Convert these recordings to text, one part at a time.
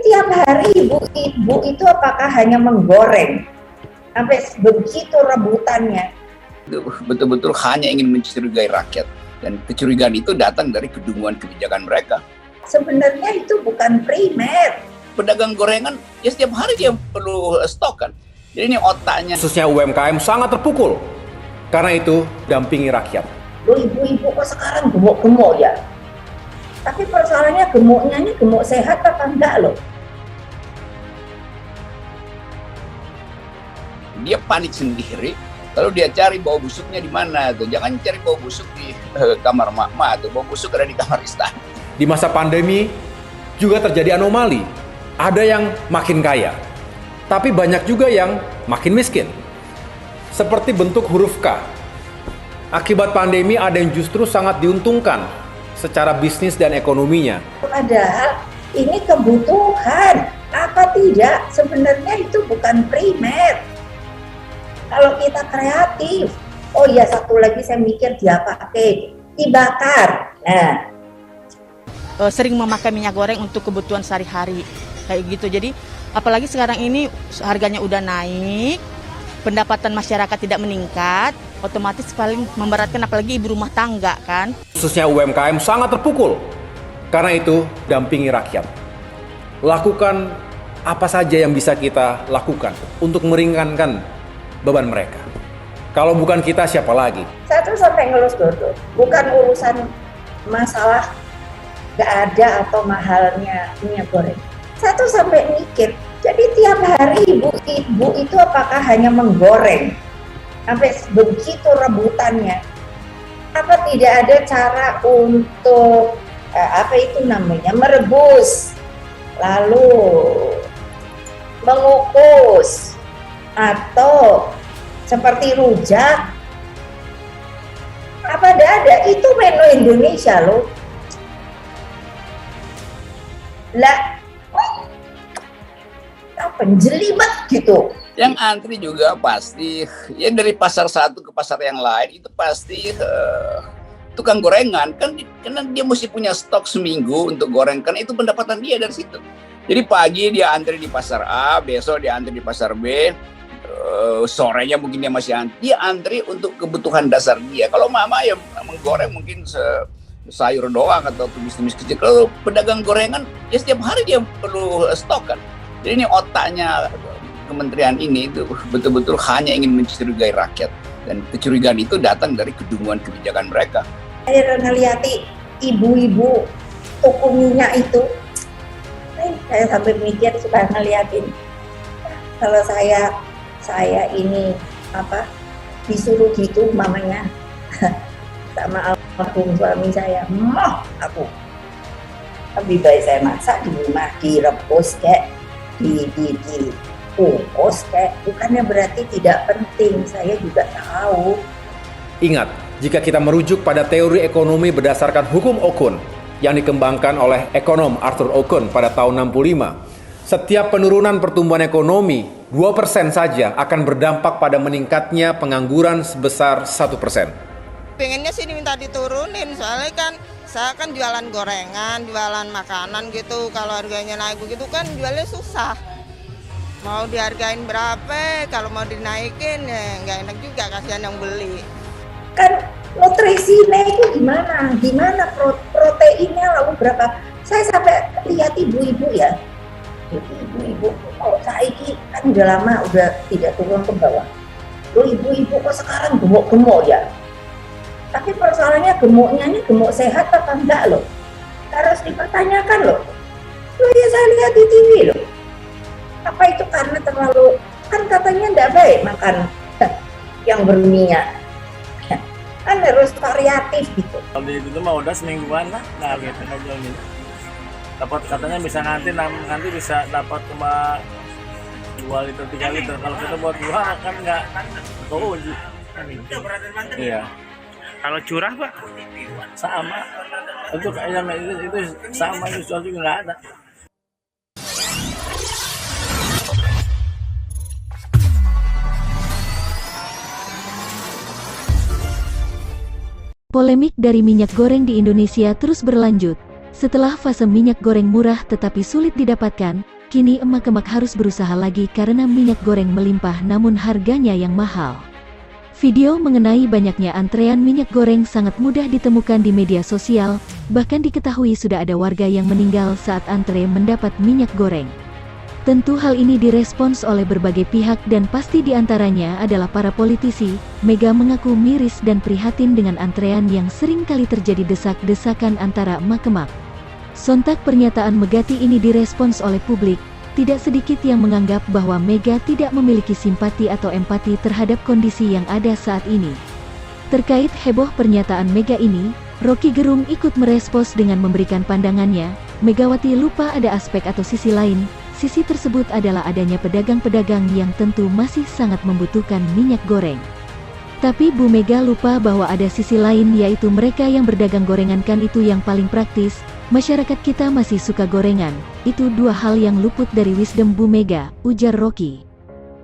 tiap hari ibu-ibu itu apakah hanya menggoreng sampai begitu rebutannya? Betul-betul hanya ingin mencurigai rakyat, dan kecurigaan itu datang dari kedunguan kebijakan mereka. Sebenarnya itu bukan primer. Pedagang gorengan ya setiap hari dia perlu stok kan. Jadi ini otaknya. Khususnya UMKM sangat terpukul. Karena itu dampingi rakyat. Loh, ibu-ibu kok sekarang gemuk-gemuk ya? Tapi persoalannya gemuknya ini gemuk sehat apa enggak loh? Dia panik sendiri, lalu dia cari bau busuknya di mana tuh. Jangan cari bau busuk di kamar mak-mak tuh, bau busuk ada di kamar istana. Di masa pandemi juga terjadi anomali. Ada yang makin kaya, tapi banyak juga yang makin miskin. Seperti bentuk huruf K. Akibat pandemi ada yang justru sangat diuntungkan secara bisnis dan ekonominya. Padahal ini kebutuhan, apa tidak? Sebenarnya itu bukan primer. Kalau kita kreatif, oh ya satu lagi saya mikir dia pakai, dibakar. Nah, sering memakai minyak goreng untuk kebutuhan sehari-hari kayak gitu. Jadi apalagi sekarang ini harganya udah naik, pendapatan masyarakat tidak meningkat, otomatis paling memberatkan apalagi ibu rumah tangga kan. Khususnya UMKM sangat terpukul. Karena itu dampingi rakyat. Lakukan apa saja yang bisa kita lakukan untuk meringankan beban mereka. Kalau bukan kita, siapa lagi? saya tuh sampai ngelus dodo, bukan urusan masalah gak ada atau mahalnya minyak goreng. Saya tuh sampai mikir, jadi tiap hari ibu-ibu itu apakah hanya menggoreng sampai begitu rebutannya? Apa tidak ada cara untuk merebus, lalu mengukus, atau seperti rujak? Apa ada? Itu menu Indonesia loh. Lah, apa jelimet gitu. Yang antri juga pasti ya dari pasar satu ke pasar yang lain itu pasti tukang gorengan kan, karena dia mesti punya stok seminggu untuk goreng, kan itu pendapatan dia dari situ. Jadi pagi dia antri di pasar A, besok dia antri di pasar B, sorenya mungkin dia masih antri. Dia antri untuk kebutuhan dasar dia. Kalau mama ya menggoreng mungkin sayur doang atau tumis-tumis kecil. Kalau pedagang gorengan ya setiap hari dia perlu stok kan. Jadi ini otaknya kementerian ini itu betul-betul hanya ingin mencurigai rakyat, dan kecurigaan itu datang dari kedunguan kebijakan mereka. Saya ngeliati ibu-ibu toko minyak itu, saya sampai mikir, suka ngeliatin. Kalau saya ini disuruh gitu mamanya sama almarhum suami saya, aku lebih baik saya masak di rumah, direbus kayak di kukus kayak. Bukannya berarti tidak penting, saya juga tahu. Ingat, jika kita merujuk pada teori ekonomi berdasarkan hukum Okun yang dikembangkan oleh ekonom Arthur Okun pada tahun 65, setiap penurunan pertumbuhan ekonomi 2% saja akan berdampak pada meningkatnya pengangguran sebesar 1%. Pengennya sih minta diturunin, soalnya kan saya kan jualan gorengan, jualan makanan gitu. Kalau harganya naik begitu kan jualnya susah. Mau dihargain berapa, kalau mau dinaikin ya nggak enak juga, kasihan yang beli. Kan Nutrisinya itu gimana proteinnya lalu berapa? Saya sampai lihat ibu-ibu ya, ibu-ibu saya kan udah lama udah tidak turun ke bawah. Loh, ibu-ibu kok sekarang gemuk-gemuk ya? Tapi persoalannya gemuknya ini gemuk sehat apa enggak loh? Harus dipertanyakan loh. Loh ya, saya lihat di TV loh. Apa itu karena terlalu, kan katanya enggak baik makan yang berminyak. Kan harus variatif gitu. Kalau di itu mah udah semingguan lah, nah gitu aja ini. Dapat katanya bisa nanti bisa dapat cuma 2 liter 3 liter. Kalau kita buat jual kan nggak keuji. Iya. Kalau curah Pak? Sama. Untuk ayam itu sama, jual juga nggak ada. Polemik dari minyak goreng di Indonesia terus berlanjut. Setelah fase minyak goreng murah tetapi sulit didapatkan, kini emak-emak harus berusaha lagi karena minyak goreng melimpah namun harganya yang mahal. Video mengenai banyaknya antrean minyak goreng sangat mudah ditemukan di media sosial, bahkan diketahui sudah ada warga yang meninggal saat antre mendapat minyak goreng. Tentu hal ini direspons oleh berbagai pihak dan pasti diantaranya adalah para politisi. Mega mengaku miris dan prihatin dengan antrean yang sering kali terjadi desak-desakan antara emak-emak. Sontak pernyataan Megawati ini direspons oleh publik, tidak sedikit yang menganggap bahwa Mega tidak memiliki simpati atau empati terhadap kondisi yang ada saat ini. Terkait heboh pernyataan Mega ini, Rocky Gerung ikut merespons dengan memberikan pandangannya. Megawati lupa ada aspek atau sisi lain. Sisi tersebut adalah adanya pedagang-pedagang yang tentu masih sangat membutuhkan minyak goreng. Tapi Bu Mega lupa bahwa ada sisi lain, yaitu mereka yang berdagang gorengan, kan itu yang paling praktis. Masyarakat kita masih suka gorengan. Itu dua hal yang luput dari wisdom Bu Mega, ujar Rocky.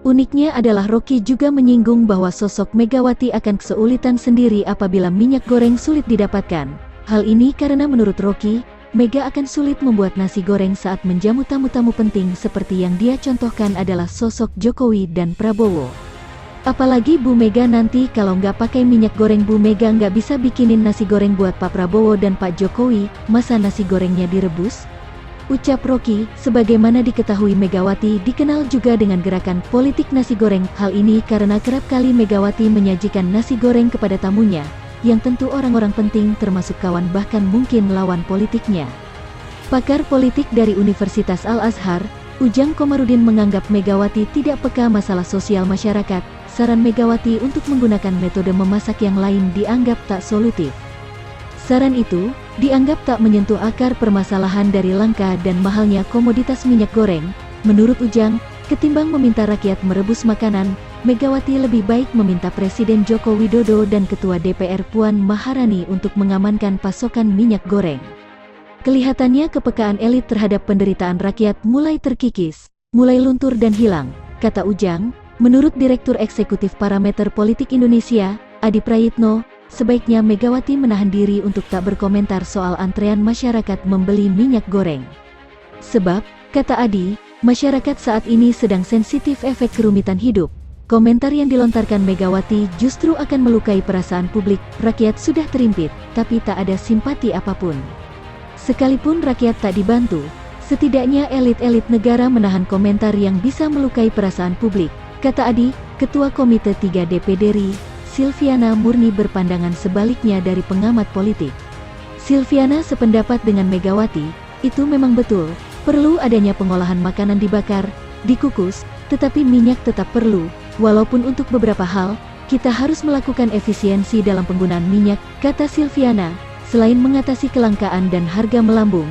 Uniknya adalah Rocky juga menyinggung bahwa sosok Megawati akan kesulitan sendiri apabila minyak goreng sulit didapatkan. Hal ini karena menurut Rocky, Mega akan sulit membuat nasi goreng saat menjamu tamu-tamu penting seperti yang dia contohkan adalah sosok Jokowi dan Prabowo. Apalagi Bu Mega nanti kalau nggak pakai minyak goreng, Bu Mega nggak bisa bikinin nasi goreng buat Pak Prabowo dan Pak Jokowi, masa nasi gorengnya direbus? Ucap Rocky. Sebagaimana diketahui, Megawati dikenal juga dengan gerakan politik nasi goreng. Hal ini karena kerap kali Megawati menyajikan nasi goreng kepada tamunya, yang tentu orang-orang penting termasuk kawan bahkan mungkin lawan politiknya. Pakar politik dari Universitas Al-Azhar, Ujang Komarudin menganggap Megawati tidak peka masalah sosial masyarakat. Saran Megawati untuk menggunakan metode memasak yang lain dianggap tak solutif. Saran itu dianggap tak menyentuh akar permasalahan dari langka dan mahalnya komoditas minyak goreng. Menurut Ujang, ketimbang meminta rakyat merebus makanan, Megawati lebih baik meminta Presiden Joko Widodo dan Ketua DPR Puan Maharani untuk mengamankan pasokan minyak goreng. Kelihatannya kepekaan elit terhadap penderitaan rakyat mulai terkikis, mulai luntur dan hilang, kata Ujang. Menurut Direktur Eksekutif Parameter Politik Indonesia, Adi Prayitno, sebaiknya Megawati menahan diri untuk tak berkomentar soal antrean masyarakat membeli minyak goreng. Sebab, kata Adi, masyarakat saat ini sedang sensitif efek kerumitan hidup. Komentar yang dilontarkan Megawati justru akan melukai perasaan publik. Rakyat sudah terimpit, tapi tak ada simpati apapun. Sekalipun rakyat tak dibantu, setidaknya elit-elit negara menahan komentar yang bisa melukai perasaan publik, kata Adi. Ketua Komite 3 DPD RI, Silviana Murni berpandangan sebaliknya dari pengamat politik. Silviana sependapat dengan Megawati, itu memang betul, perlu adanya pengolahan makanan dibakar, dikukus, tetapi minyak tetap perlu. Walaupun untuk beberapa hal, kita harus melakukan efisiensi dalam penggunaan minyak, kata Silviana. Selain mengatasi kelangkaan dan harga melambung,